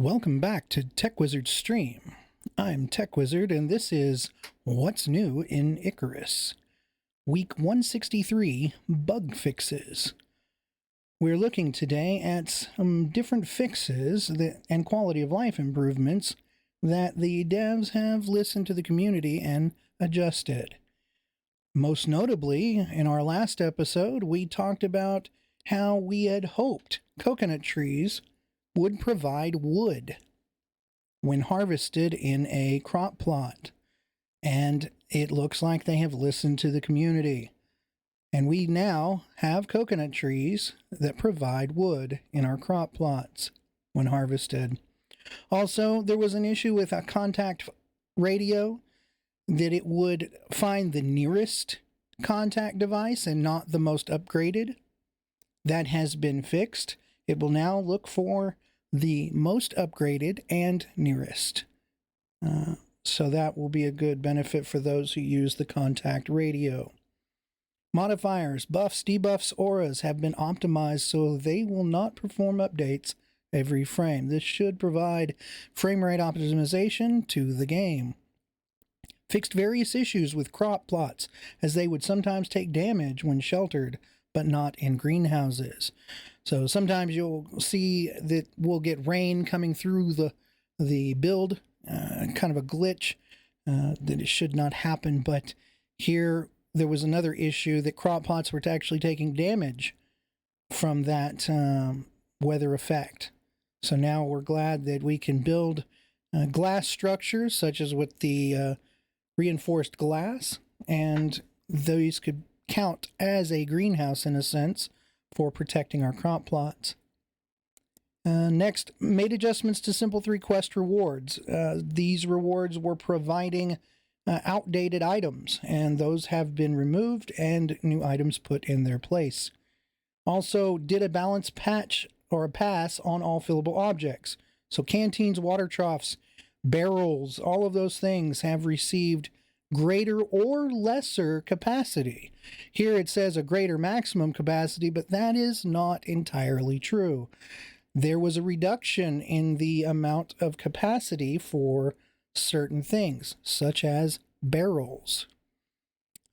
Welcome back to Tech Wizard Stream. I'm Tech Wizard, and this is What's New in Icarus. Week 163, Bug Fixes. We're looking today at some different fixes and quality of life improvements that the devs have listened to the community and adjusted. Most notably, in our last episode, we talked about how we had hoped coconut trees would provide wood when harvested in a crop plot. And it looks like they have listened to the community. And we now have coconut trees that provide wood in our crop plots when harvested. Also, there was an issue with a contact radio that it would find the nearest contact device and not the most upgraded. That has been fixed. It will now look for the most upgraded and nearest. So that will be a good benefit for those who use the contact radio. Modifiers, buffs, debuffs, auras have been optimized so they will not perform updates every frame. This should provide frame rate optimization to the game. Fixed various issues with crop plots, as they would sometimes take damage when sheltered, but not in greenhouses. So sometimes you'll see that we'll get rain coming through the build, kind of a glitch that it should not happen. But here there was another issue that crop plots were actually taking damage from that weather effect. So now we're glad that we can build glass structures, such as with the reinforced glass, and those could count as a greenhouse in a sense for protecting our crop plots. Next, made adjustments to Simple 3 quest rewards. These rewards were providing outdated items, and those have been removed and new items put in their place. Also, did a balance patch or a pass on all fillable objects. So canteens, water troughs, barrels, all of those things have received greater or lesser capacity. Here it says a greater maximum capacity, but that is not entirely true. There was a reduction in the amount of capacity for certain things, such as barrels.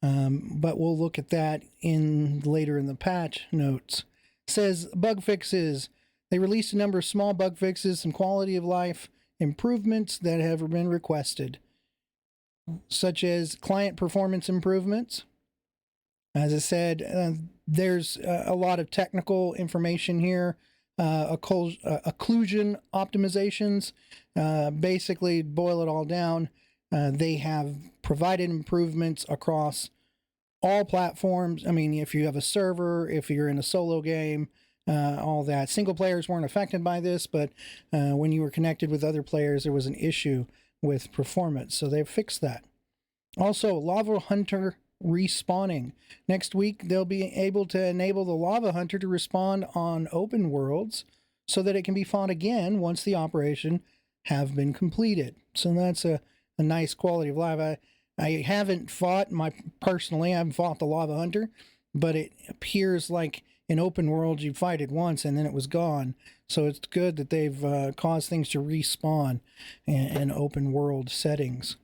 But we'll look at that later in the patch notes. It says bug fixes. They released a number of small bug fixes, some quality of life improvements that have been requested, such as client performance improvements. As I said, there's a lot of technical information here. Occlusion optimizations, basically boil it all down. They have provided improvements across all platforms. I mean, if you have a server, if you're in a solo game, all that. Single players weren't affected by this, but when you were connected with other players, there was an issue with performance, so they've fixed that. Also, Lava Hunter respawning. Next week, they'll be able to enable the Lava Hunter to respawn on open worlds so that it can be fought again once the operation have been completed. So that's a nice quality of life. I haven't fought, I haven't fought the Lava Hunter, but it appears like in open worlds you fight it once and then it was gone. So it's good that they've caused things to respawn in open world settings.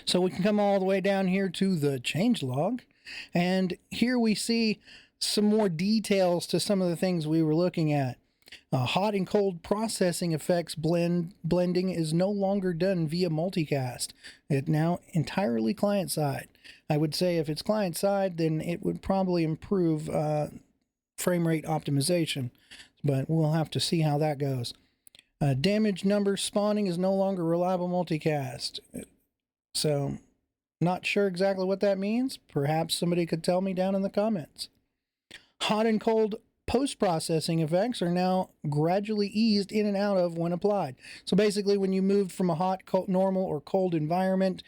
So we can come all the way down here to the changelog, and here we see some more details to some of the things we were looking at. Hot and cold processing effects blending is no longer done via multicast. It's now entirely client-side. I would say if it's client-side, then it would probably improve frame rate optimization, but we'll have to see how that goes. Damage number spawning is no longer reliable multicast. So, not sure exactly what that means. Perhaps somebody could tell me down in the comments. Hot and cold post-processing effects are now gradually eased in and out of when applied. So basically, when you moved from a hot, cold, normal, or cold environment,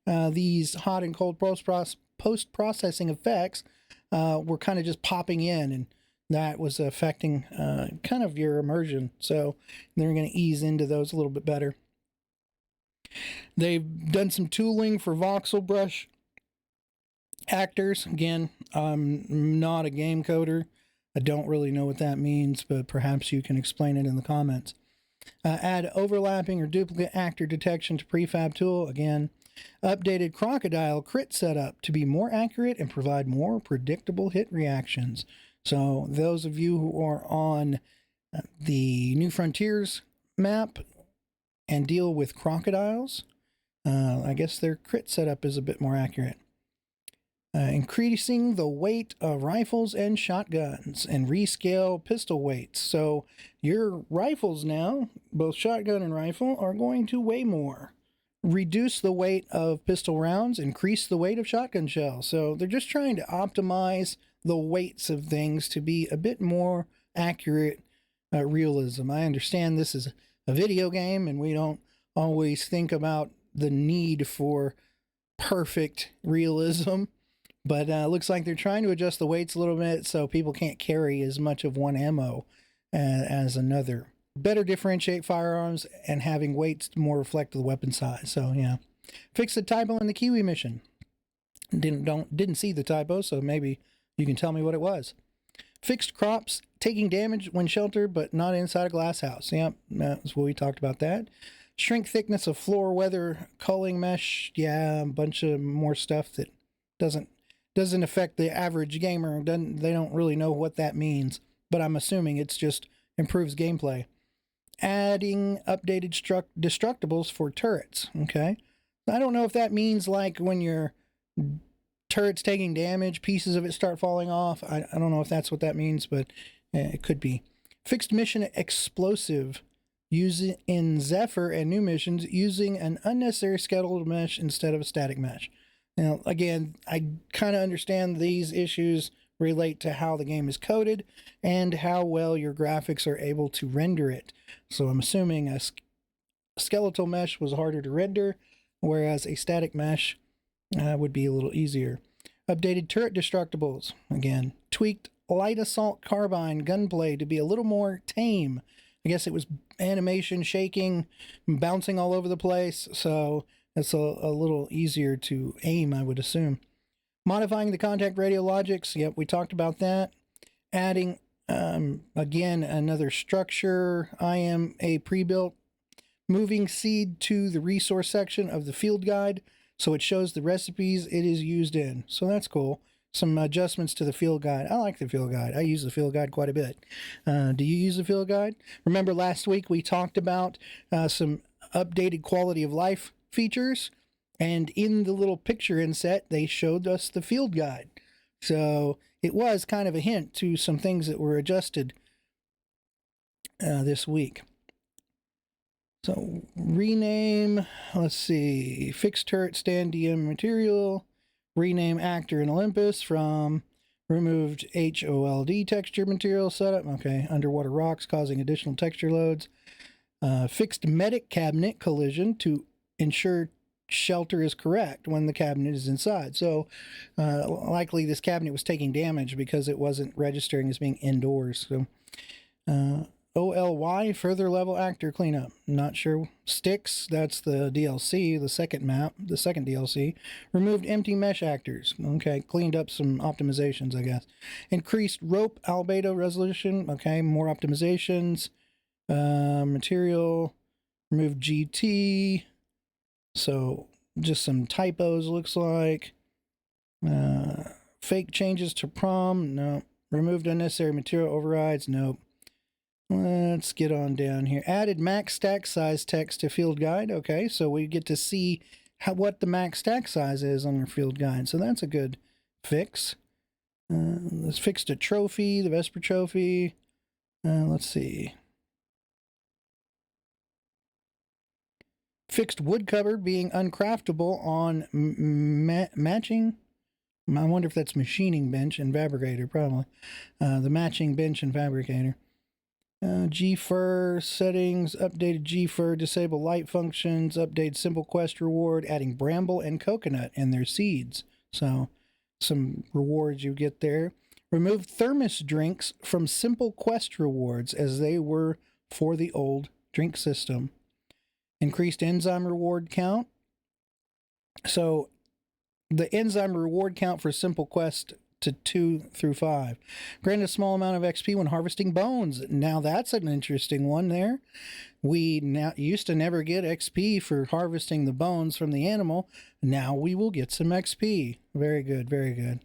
these hot and cold post-processing effects were kind of just popping in, and that was affecting kind of your immersion. So they're going to ease into those a little bit better. They've done some tooling for voxel brush actors. Again, I'm not a game coder. I don't really know what that means, but perhaps you can explain it in the comments. Add overlapping or duplicate actor detection to prefab tool. Again, updated crocodile crit setup to be more accurate and provide more predictable hit reactions. So those of you who are on the New Frontiers map and deal with crocodiles, I guess their crit setup is a bit more accurate. Increasing the weight of rifles and shotguns and rescale pistol weights. So your rifles now, both shotgun and rifle, are going to weigh more. Reduce the weight of pistol rounds, increase the weight of shotgun shells. So they're just trying to optimize the weights of things to be a bit more accurate realism. I understand this is a video game and we don't always think about the need for perfect realism. But looks like they're trying to adjust the weights a little bit so people can't carry as much of one ammo as another. Better differentiate firearms and having weights more reflect the weapon size. So yeah, fix the typo in the Kiwi mission. Didn't see the typo, so maybe you can tell me what it was. Fixed crops taking damage when sheltered, but not inside a glass house. Yep, that's what we talked about that. Shrink thickness of floor weather culling mesh. Yeah, a bunch of more stuff that doesn't affect the average gamer. They don't really know what that means, but I'm assuming it's just improves gameplay. Adding updated destructibles for turrets. Okay, I don't know if that means like when your turret's taking damage, pieces of it start falling off. I don't know if that's what that means, but it could be. Fixed mission explosive using in Zephyr and new missions using an unnecessary skeletal mesh instead of a static mesh. Now, again, I kind of understand these issues relate to how the game is coded and how well your graphics are able to render it. So I'm assuming a skeletal mesh was harder to render, whereas a static mesh would be a little easier. Updated turret destructibles. Again, tweaked light assault carbine gunplay to be a little more tame. I guess it was animation, shaking, bouncing all over the place, so it's a little easier to aim, I would assume. Modifying the contact radio logics. Yep, we talked about that. Adding, again, another structure. I am a pre-built. Moving seed to the resource section of the field guide so it shows the recipes it is used in. So that's cool. Some adjustments to the field guide. I like the field guide. I use the field guide quite a bit. Do you use the field guide? Remember last week we talked about some updated quality of life features, and in the little picture inset they showed us the field guide, so it was kind of a hint to some things that were adjusted this week. So rename, let's see, fixed turret stand DM material, rename actor in Olympus from removed HOLD texture material setup. Okay, underwater rocks causing additional texture loads. Fixed medic cabinet collision to ensure shelter is correct when the cabinet is inside. So likely this cabinet was taking damage because it wasn't registering as being indoors. So OLY, further level actor cleanup. Not sure. Sticks, that's the DLC, the second map, the second DLC. Removed empty mesh actors. Okay, cleaned up some optimizations, I guess. Increased rope albedo resolution. Okay, more optimizations. Material, remove GT. So just some typos, looks like. Fake changes to prom. No. Removed unnecessary material overrides. Nope. Let's get on down here. Added max stack size text to field guide. Okay, so we get to see what the max stack size is on your field guide. So that's a good fix. Let's fix the trophy, the Vesper trophy. Let's see. Fixed wood cupboard being uncraftable on matching. I wonder if that's machining bench and fabricator, probably. The matching bench and fabricator. GFur settings, updated GFur, disable light functions, update simple quest reward, adding bramble and coconut in their seeds. So some rewards you get there. Remove thermos drinks from simple quest rewards as they were for the old drink system. Increased enzyme reward count. So the enzyme reward count for simple quest to 2 through 5. Granted a small amount of XP when harvesting bones. Now that's an interesting one there. We now used to never get XP for harvesting the bones from the animal. Now we will get some XP. Very good, very good.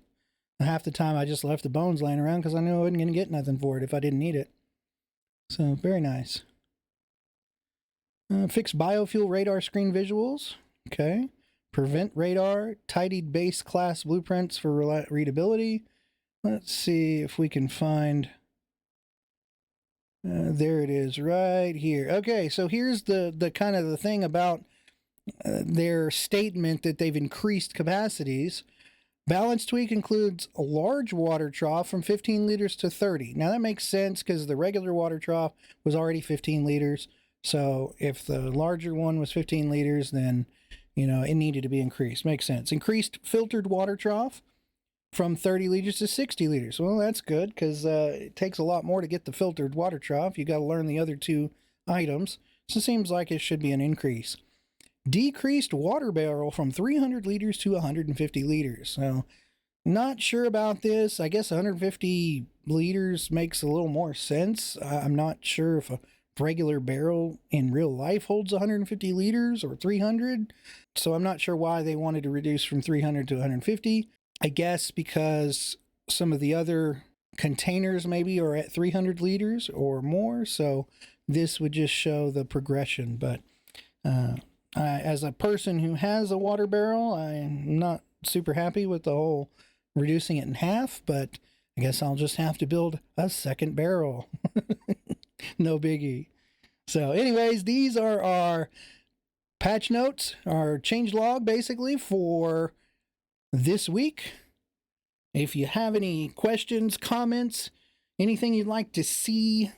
Half the time I just left the bones laying around because I knew I wasn't going to get nothing for it if I didn't need it. So, very nice. Fix biofuel radar screen visuals. Okay. Prevent radar. Tidied base class blueprints for readability. Let's see if we can find... there it is right here. Okay, so here's the kind of the thing about their statement that they've increased capacities. Balance tweak includes a large water trough from 15 liters to 30. Now that makes sense because the regular water trough was already 15 liters. So if the larger one was 15 liters, then, you know, it needed to be increased. Makes sense. Increased filtered water trough from 30 liters to 60 liters. Well, that's good because it takes a lot more to get the filtered water trough. You got to learn the other two items. So it seems like it should be an increase. Decreased water barrel from 300 liters to 150 liters. So, not sure about this. I guess 150 liters makes a little more sense. I'm not sure if a regular barrel in real life holds 150 liters or 300. So, I'm not sure why they wanted to reduce from 300 to 150. I guess because some of the other containers maybe are at 300 liters or more. So, this would just show the progression. But, as a person who has a water barrel, I'm not super happy with the whole reducing it in half, but I guess I'll just have to build a second barrel. No biggie. So anyways, these are our patch notes, our change log basically for this week. If you have any questions, comments, anything you'd like to see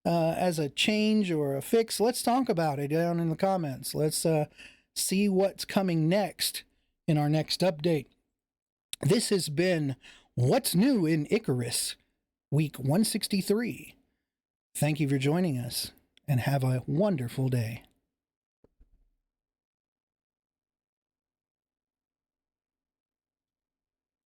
as a change or a fix, let's talk about it down in the comments. Let's see what's coming next in our next update. This has been What's New in Icarus, week 163. Thank you for joining us, and have a wonderful day.